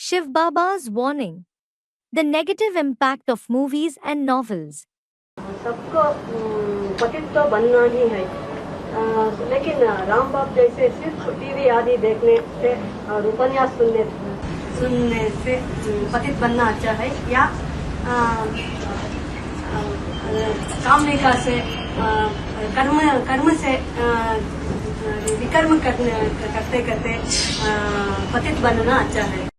Shiv Baba's warning. The negative impact of movies and novels. सबको पतित तो बनना ही है, लेकिन राम बाप जैसे सिर्फ टीवी आदि देखने से और उपन्यास सुनने से पतित बनना अच्छा है, या कामनिका से कर्म से विकर्म करते करते पतित बनना अच्छा है.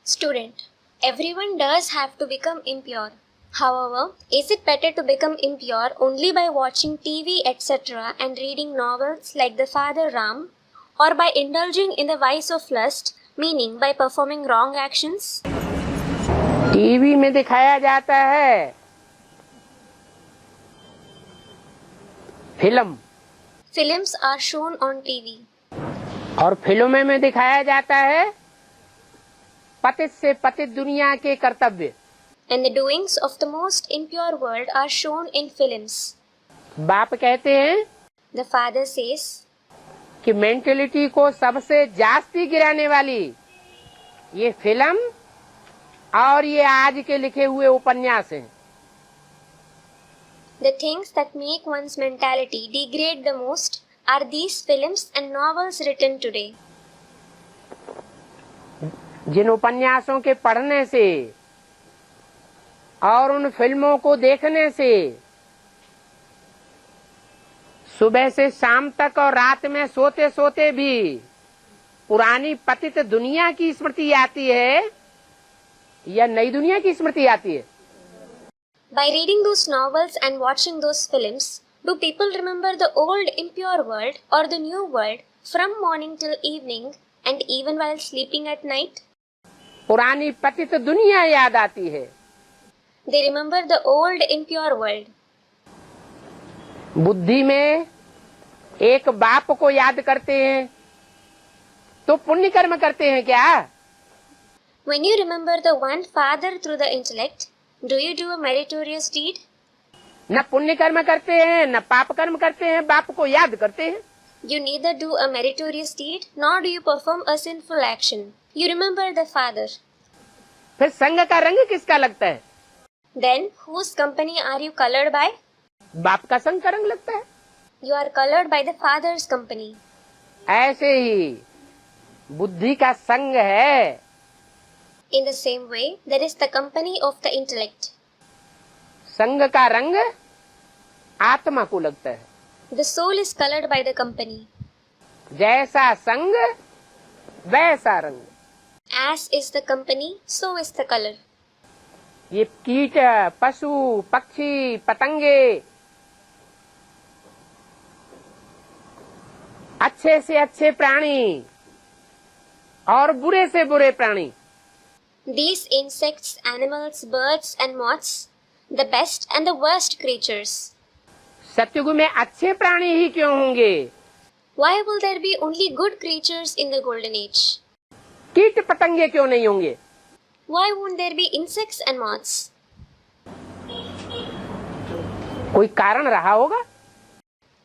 Student, everyone does have to become impure. However, is it better to become impure only by watching TV etc. and reading novels like the Father Ram, or by indulging in the vice of lust, meaning by performing wrong actions? TV में दिखाया जाता है film, Films are shown on TV. और फिल्मों में दिखाया जाता है पतित से पतित दुनिया के कर्तव्य. And the doings of the most impure world are shown in films. बाप कहते हैं The father says कि मेंटलिटी को सबसे जास्ती गिराने वाली ये फिल्म और ये आज के लिखे हुए उपन्यास हैं. the things that make one's mentality degrade the most are these films and novels written today. जिन उपन्यासों के पढ़ने से और उन फिल्मों को देखने से सुबह से शाम तक और रात में सोते सोते भी पुरानी पतित दुनिया की स्मृति आती है या नई दुनिया की स्मृति आती है. By reading those novels and watching those films, do people remember the old impure world or the new world from morning till evening and even while sleeping at night? पुरानी पतित दुनिया याद आती है. They remember the old impure world. बुद्धि में एक बाप को याद करते हैं तो पुण्य कर्म करते हैं क्या? When you remember the one father through the intellect, do you do a meritorious deed? न पुण्य कर्म करते हैं न पाप कर्म करते हैं, बाप को याद करते हैं. You neither do a meritorious deed nor do you perform a sinful action. You remember the father. फिर संग का रंग किसका लगता है? Then whose company are you colored by? बाप का संग का रंग लगता है. You are colored by the father's company. ऐसे ही बुद्धि का संग है. In the same way, there is the company of the intellect. संग का रंग आत्मा को लगता है. The soul is colored by the company. जैसा संग वैसा रंग. As is the company, so is the color. ये कीट, पशु, पक्षी, पतंगे, अच्छे से अच्छे प्राणी और बुरे से बुरे प्राणी, These insects, animals, birds and moths, the best and the worst creatures. सतयुग में अच्छे प्राणी ही क्यों होंगे? Why will there be only good creatures in the golden age? कीट पतंगे क्यों नहीं होंगे? Why won't there be insects and moths? कोई कारण रहा होगा.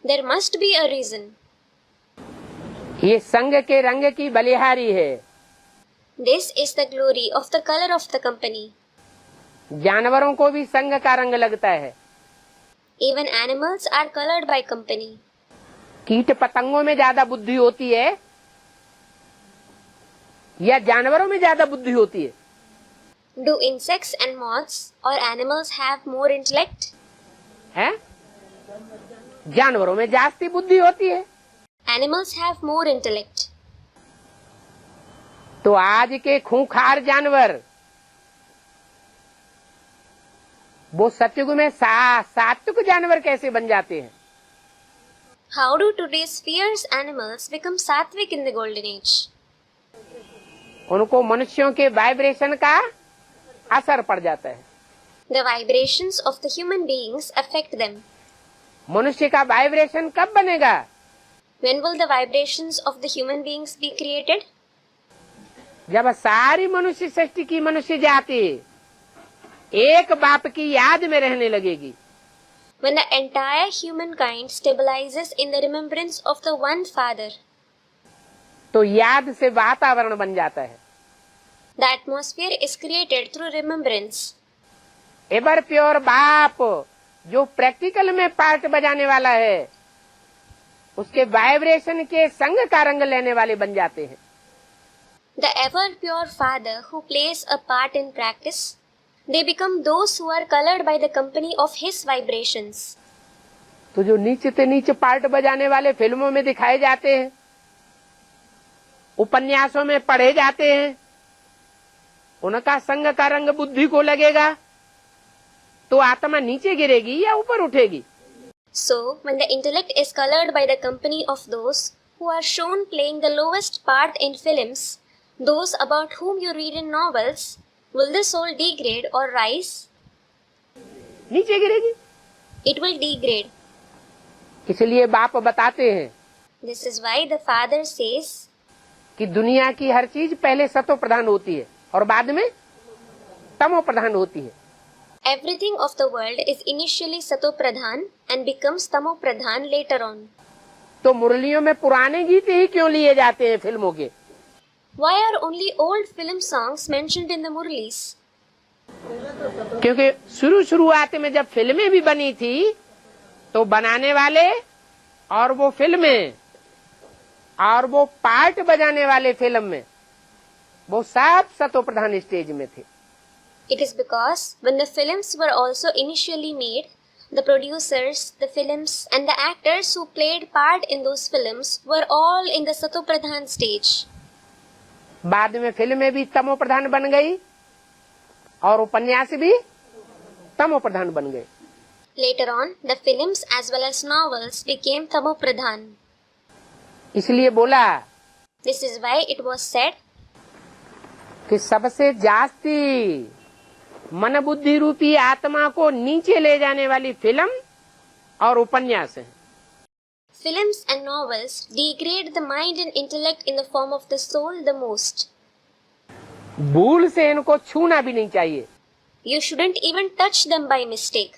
There must be a reason. ये संग के रंग की बलिहारी है. This is the glory of the color of the company. जानवरों को भी संग का रंग लगता है. Even animals are colored by company. कीट पतंगों में ज्यादा बुद्धि होती है या जानवरों में ज्यादा बुद्धि होती है? Do insects and moths or animals have more intellect? हैं? जानवरों में जास्ती बुद्धि होती है. Animals have more intellect. तो आज के खूंखार जानवर वो सतयुग में सात्विक जानवर कैसे बन जाते हैं? How do today's fierce animals become sattvic in the golden age? उनको मनुष्यों के वाइब्रेशन का असर पड़ जाता है. The vibrations of the human beings affect them. मनुष्य का वाइब्रेशन कब बनेगा? When will the vibrations of the human beings be created? जब सारी मनुष्य सृष्टि की मनुष्य जाति एक बाप की याद में रहने लगेगी. When the entire humankind stabilizes in the remembrance of the one Father, तो याद से वातावरण बन जाता है. The atmosphere is created through remembrance. Ever pure बाप जो प्रैक्टिकल में पार्ट बजाने वाला है, उसके वाइब्रेशन के संग का रंग लेने वाले बन जाते हैं। The ever pure father who plays a part in practice, they become those who are colored by the company of his vibrations. तो जो नीचे से नीचे पार्ट बजाने वाले फिल्मों में दिखाए जाते हैं, उपन्यासों में पढ़े जाते हैं, उनका संग का रंग बुद्धि को लगेगा तो आत्मा नीचे गिरेगी या ऊपर उठेगी। So, when the intellect is colored by the company of those who are shown playing the lowest part in films, those about whom you read in novels, will the soul degrade or rise? नीचे गिरेगी। It will degrade. इसलिए बाप बताते हैं This is why the father says कि दुनिया की हर चीज पहले सतो प्रधान होती है और बाद में तमो प्रधान होती है। everything of the world is initially sato pradhan and becomes tamo pradhan later on. तो मुरलियों में पुराने गीत ही क्यों लिए जाते हैं फिल्मों के? Why are only old film songs mentioned in the Murlis? क्योंकि शुरुआत में जब फिल्में भी बनी थी तो बनाने वाले और वो फिल्में और वो पार्ट बजाने वाले फिल्म में वो सब सतो प्रधान स्टेज में थे। It is because when the films were also initially made, the producers, the films and the actors who played part in those films were all in the Sato Pradhan stage. बाद में फिल्में भी तमो प्रधान बन गई और उपन्यास भी तमो प्रधान बन गए। Later on, the films as well as novels became Tamo Pradhan. इसलिए बोला This is why it was said कि सबसे जास्ती मन बुद्धि रूपी आत्मा को नीचे ले जाने वाली फिल्म और उपन्यास है। films and novels degrade the mind and intellect in the form of the soul the most. भूल से इनको छूना भी नहीं चाहिए। You shouldn't even touch them by mistake.